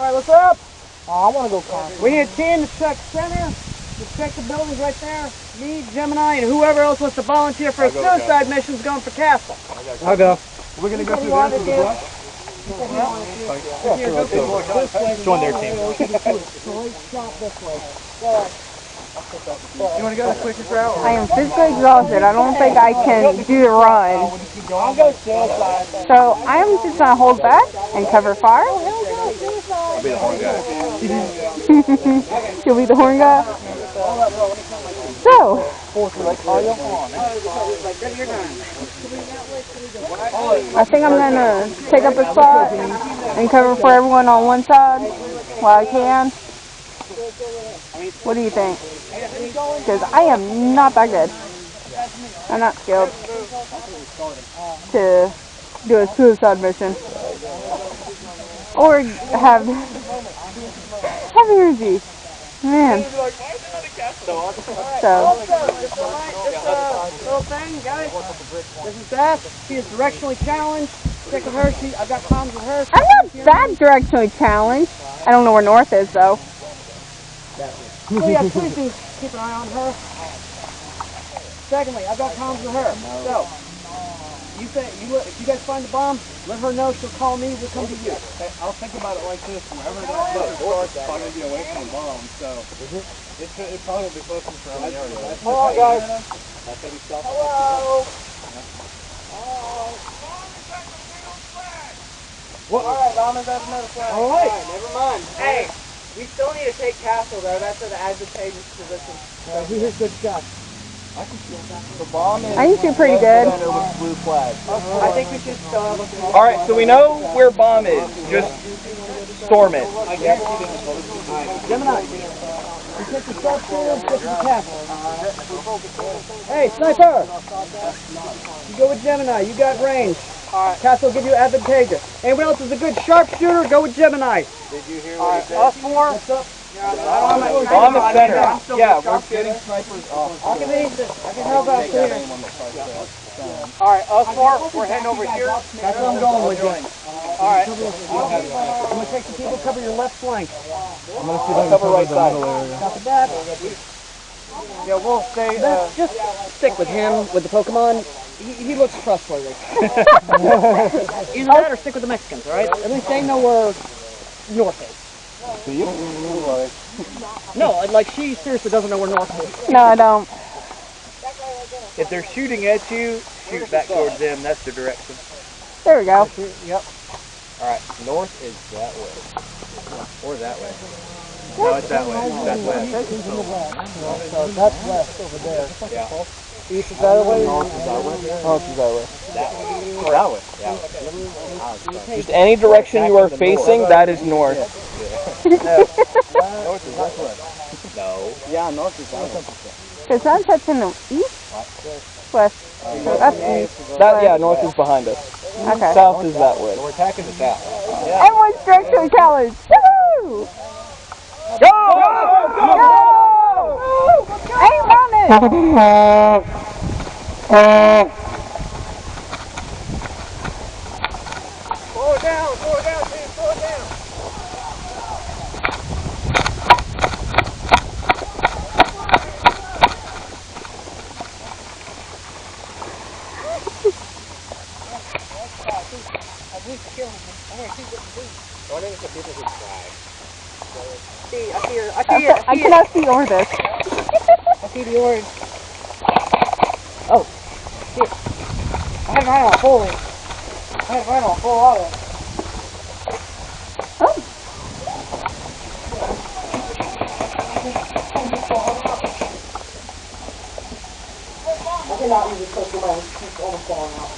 Alright, what's up? Oh, I want to go castle. We need a team to check center, to check the buildings right there. Me, Gemini, and whoever else wants to volunteer for a suicide mission is going for castle. I'll go. We're going to go through there to the block? Join their team. You want to go the quickest route? I am physically exhausted. I don't think I can do the run. I'll go suicide. So I am just going to hold back and cover fire. I'll be the horn guy. You'll be the horn guy? So, I think I'm going to take up a spot and cover for everyone on one side while I can. What do you think? Because I am not that good. I'm not skilled to do a suicide mission. Or have energy. Man. So. This little thing, guys. This is Beth. She is directionally challenged. Check with her. I've got comms with her. I'm not that directionally challenged. I don't know where north is, though. So yeah, please do keep an eye on her. Secondly, I've got comms with her. So, if you guys find the bomb, let her know. She'll call me. We'll come to you. Hey, I'll think about it like this. Wherever that starts, it's probably going to be away from the bomb. So, it probably won't be close to the surrounding area. Hello, guys. Hello. What? Alright, Bombers have another flag. Alright, never mind. Hey, we still need to take castle, though. That's an advantageous position. Who hits good shot? I can shoot. The bomb is I can shoot pretty good. with blue flag. I think we should still have a small. Alright, so we know where bomb is. Just storm it. Gemini, you take the sharp shooter, get to the castle. Hey, sniper! You go with Gemini, you got range. Castle will give you advantageous. Anyone else is a good sharpshooter, go with Gemini. Did you hear what he said? Us four. What's up? Bomb is center. Yeah, we're Getting snipers off. I can help out here. Alright, us four, we're heading over here. That's what I'm going with, Join. Alright. I'm going to take the people, cover your left flank. I'm going to see if I can cover right side. Copy that. Yeah, we'll stay, Just stick with him, with the Pokemon. He looks trustworthy. Either that or stick with the Mexicans, alright? At least they know where north is. Do you? No, like she seriously doesn't know where north is. No, I don't. if they're shooting at you, shoot back towards them. That's the direction. There we go. Yep. Alright, north is that way. Or that way. No, it's that way. That's west. So that's west over there. Yeah. East is that way? North is that way. North is that way. That way. Or that way. Yeah. Just any direction you are facing, that is north. North is this way. No. Yeah, north is that way. Because sunsets in the east? West. So that's east. Yeah, north is behind us. Okay. South is that way. We're attacking the south. Yeah. Everyone's directionally challenged. Woohoo! Go! Go! Ain't running! Slow it down, team, slow it down. I cannot see Orvis. I see the orange. Oh, shit. I had mine on full. Auto. Oh. I cannot use it because my she's almost falling out.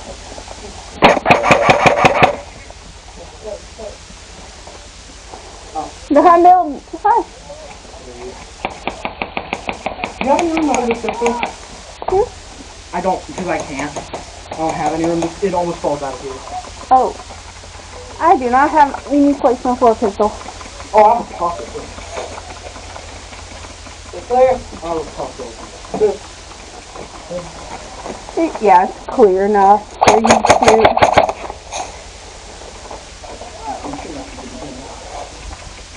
Behind building. Hi. Do you have any room to hold this pistol? I don't, because I can't. I don't have any room. It almost falls out of here. Oh. I do not have any placement for a pistol. Oh, I have a pocket. It's there? I have a pocket. Yeah, it's clear enough. So you shoot.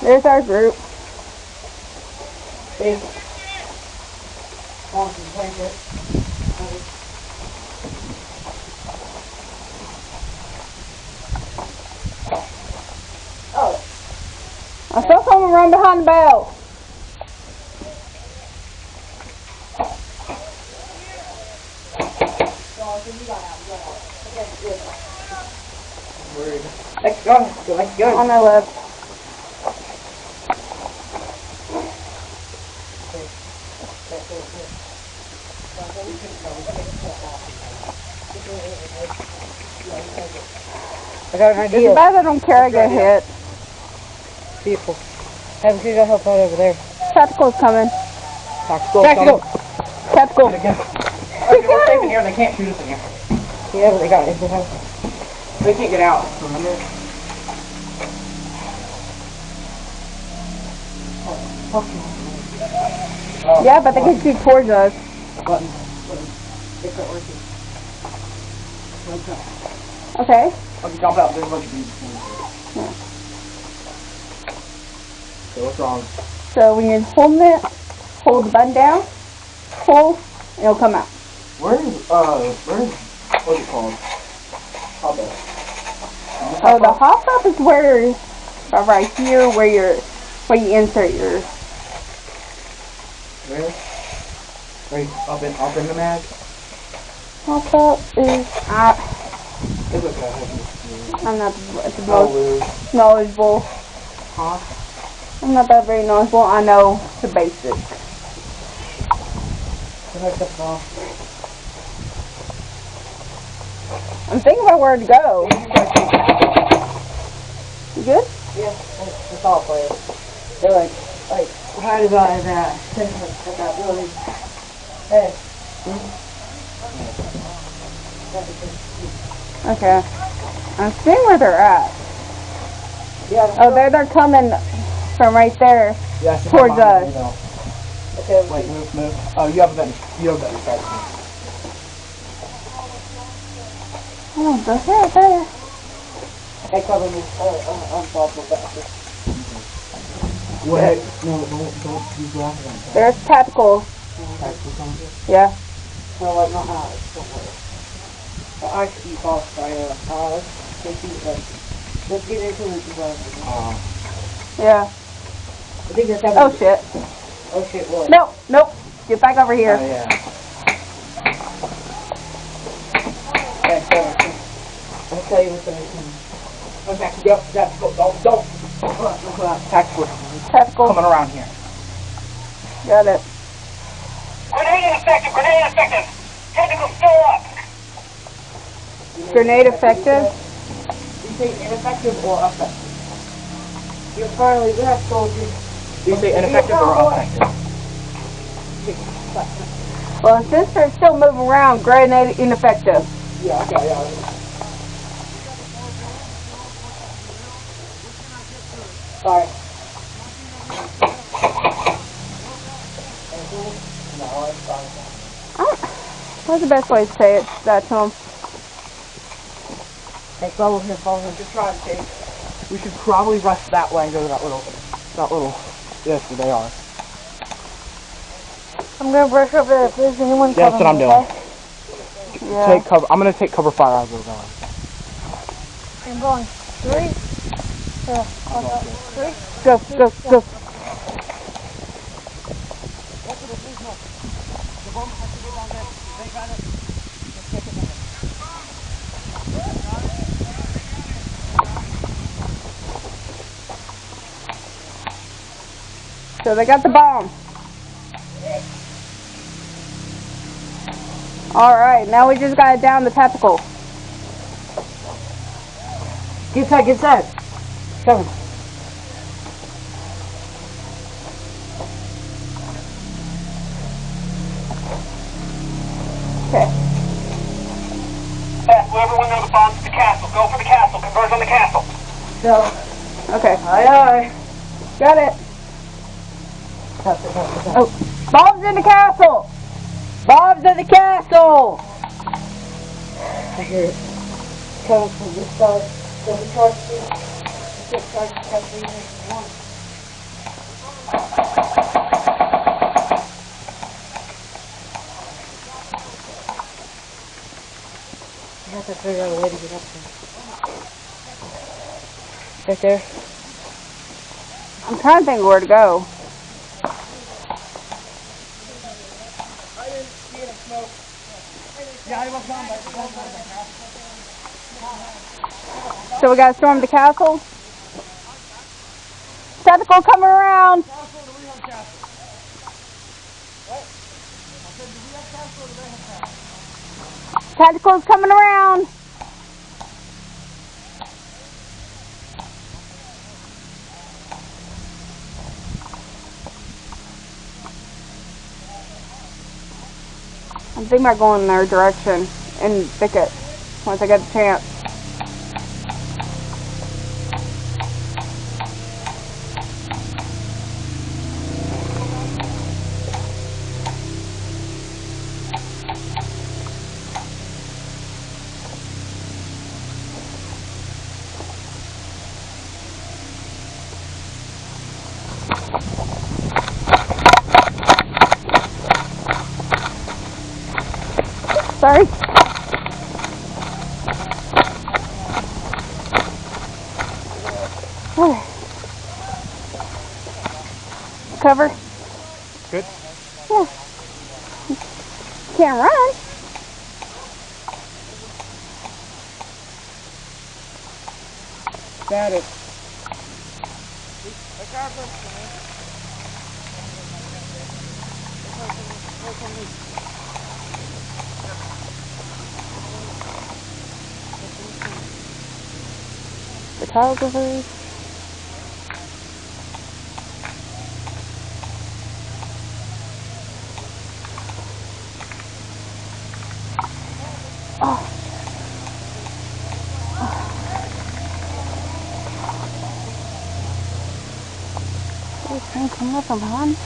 There's our group. Big. On some blanket. Oh. I saw someone run behind the bell. Let's go. Let's go. On our left. I got an It's idea. bad I don't care I get hit. People. Have a go help out over there. Tactical's coming. Tactical. Tactical. Okay, we're safe in here. They can't shoot us in here. Yeah, but they got it. They can't get out. Remember? Oh, Yeah, but they can shoot towards us. Button. It's not working. Okay. Okay, jump out. There's a bunch of these. Yeah. So what's wrong? So when you're holding it, hold the button down, pull, and it'll come out. Where's what's it called? Hop up. Oh, the hop up is where, right here, where you insert your. Where? Right up in the mag? Hop up is It's okay. I'm not the most knowledgeable. Huh? I'm not that very knowledgeable. I know the basics. I'm thinking about where to go. You good? Yeah, that's all players. They're like hide by that. At that building. Hey. Okay. I'm seeing where they're at. Yeah. Oh, they're coming from right there towards us. Okay. Wait, move. Oh, you have a better sight. Oh, they're right there. Hey, cover me. I'm thoughtful bastard. Wait. No, don't use glasses on. There's tactical. Yeah. No, what? Not now. Don't worry. I keep off by let's get into it. Yeah. I think that's how. Oh shit. Oh shit, what? Nope. Get back over here. Oh yeah. Okay, I'll tell you what's going to happen. Okay, go. Don't. Tactical. Coming around here. Got it. Grenade effective! Technical still up! Grenade effective? You say ineffective or effective? You're finally back, soldier. Do you say ineffective or effective? Well, since they're still moving around, grenade ineffective. Yeah, okay. Sorry. What's the best way to say it? That to them. Hey, follow here. Just try and take. We should probably rush that way and go to that little. Yes, they are. I'm gonna brush over there if there's anyone Yeah, that's what I'm doing. okay? Yeah. Take cover. I'm gonna take cover fire as we're going. I'm going. 3. Yeah. I'm going to. 3. Go. So they got the bomb. Alright, now we just gotta down the tactical. Get inside. Come on. Okay. Everyone know the bomb's at the castle. Go for the castle. Converge on the castle. No. Okay. Aye. Got it. Oh, bombs in the castle! Bob's at the castle! I hear it. Coming from this side. So we try to catch anything you want. to figure out a way to get up there. Right there. I'm trying to think of where to go. I didn't see any smoke. Yeah, I was gone by the castle. So we gotta storm the castle. Tactical coming around. Castle, do we have castle? What? I said, do we have castle or do they have castle? Tactical's coming around. I'm thinking about going in their direction and thicket once I get the chance. Sorry. Cover? Good. Yeah. Can't run. Got it. Photographers. Oh. This thing coming up from behind.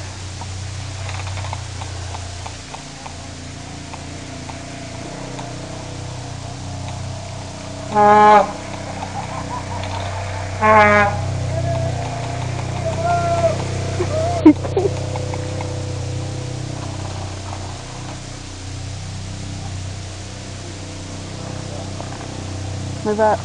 Move up.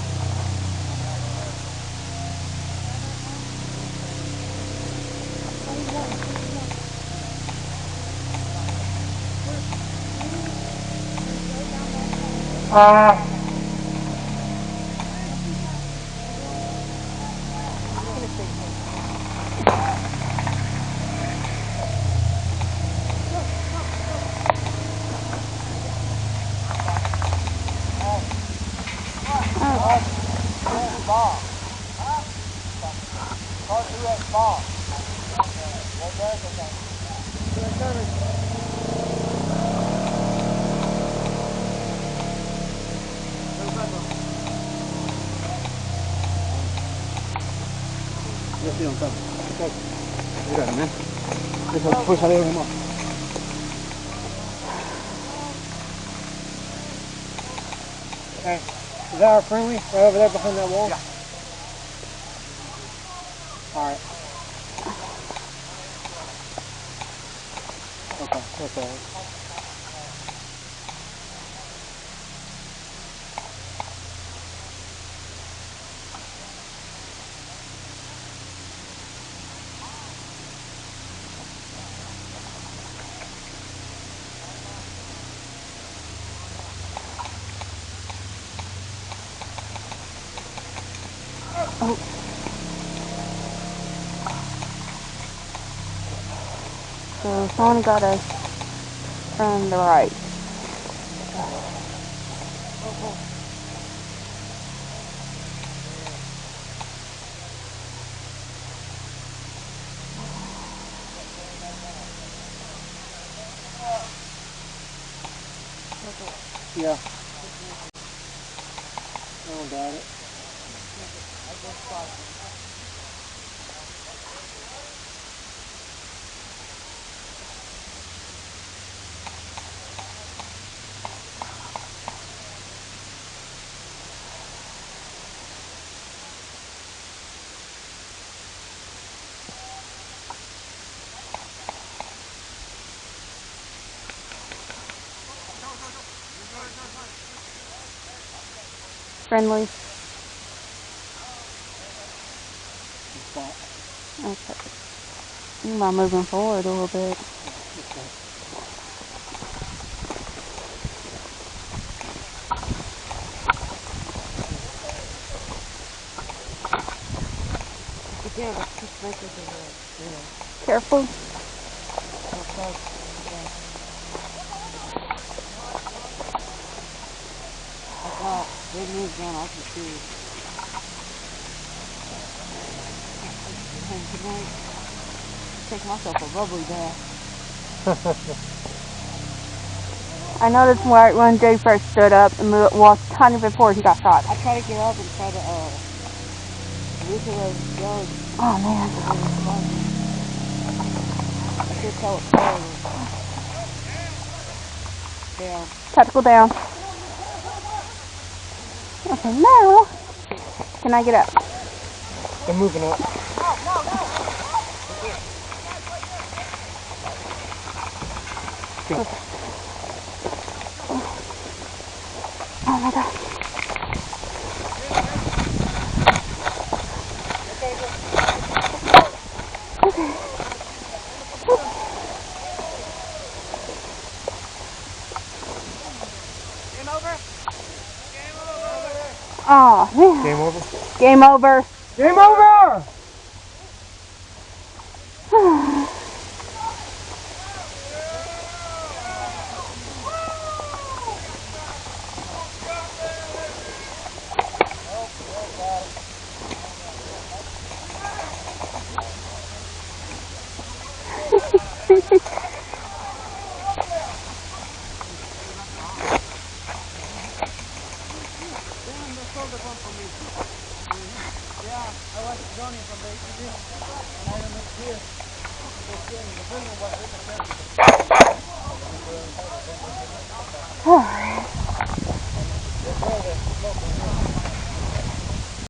Push a little more. Hey, is that our friendly? Right over there behind that wall? Yeah. Alright. Okay, that's alright. Oh. So someone got us from the right. Yeah. No one got it. Friendly. Okay. You mind moving forward a little bit. Careful. Big moves down, I can see. Home tonight. Take myself a lovely bath. I noticed when Jay first stood up and walked tiny before he got shot. I try to get up and try to look at those guns. Oh man. I should tell a story. Down. Tactical down. Okay, now can I get up? They're moving up. Go. Oh my gosh. Okay. Game over? Oh man. Game over? Game over. Game over! Yeah, I was running from the ATV and I don't know here. The building was with the